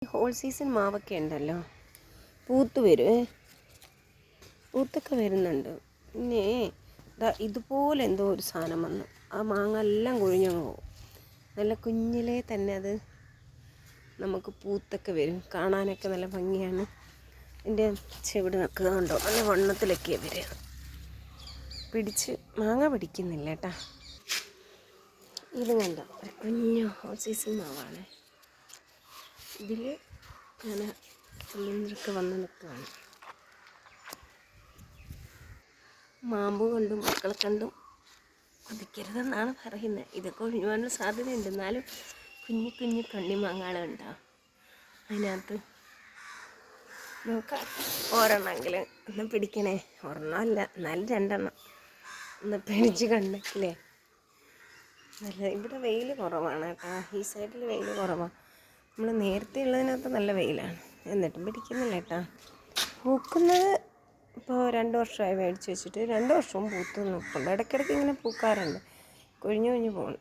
Whole season മാവൊക്കെ ഉണ്ടല്ലോ, പൂത്ത് വരുമേ, പൂത്തൊക്കെ വരുന്നുണ്ട്. പിന്നെ ഇതുപോലെ എന്തോ ഒരു സാധനം വന്നു, ആ മാങ്ങ എല്ലാം കൊഴിഞ്ഞങ്ങ് പോകും. നല്ല കുഞ്ഞിലേ തന്നെ അത് നമുക്ക് പൂത്തൊക്കെ വരും, കാണാനൊക്കെ നല്ല ഭംഗിയാണ്. എൻ്റെ ചെവിട് നിൽക്കുന്നുണ്ടോ, നല്ല വണ്ണത്തിലൊക്കെ വരിക. പിടിച്ച് മാങ്ങ പിടിക്കുന്നില്ല കേട്ടാ. ഇത് കണ്ടോ, ഒരു കുഞ്ഞു ഹോൾ സീസൺ മാവാണ്. ഇതിൽ ഇങ്ങനെ പുള്ളിന്തൊക്കെ വന്ന് നിൽക്കുകയാണ്. മാമ്പ് കൊണ്ടും മക്കളെ കണ്ടും കൊതിക്കരുതെന്നാണ് പറയുന്നത്. ഇതൊക്കെ ഒഴിവാനുള്ള സാധ്യതയുണ്ട്. എന്നാലും കുഞ്ഞു കുഞ്ഞു കണ്ണിമാങ്ങകളുണ്ടാവും അതിനകത്ത്. നോക്കാം, ഒരെണ്ണമെങ്കിലും ഒന്ന് പിടിക്കണേ. ഒരെണ്ണമല്ല, എന്നാലും രണ്ടെണ്ണം ഒന്ന് പിടിച്ച് കണ്ടെങ്കിലേ. നല്ല ഇവിടെ വെയിൽ കുറവാണ് കേട്ടോ, ഈ സൈഡിൽ വെയിൽ കുറവാണ്. നമ്മൾ നേരത്തെ ഉള്ളതിനകത്ത് നല്ല വെയിലാണ്, എന്നിട്ടും പിടിക്കുന്നില്ല കേട്ടോ. പൂക്കുന്നത് ഇപ്പോൾ 2 വർഷമായി മേടിച്ച് വെച്ചിട്ട്, 2 വർഷവും പൂത്ത് നിൽപ്പുണ്ട്. ഇടയ്ക്കിടയ്ക്ക് ഇങ്ങനെ പൂക്കാറുണ്ട്, കൊഴിഞ്ഞു കൊഴിഞ്ഞ് പോകണം.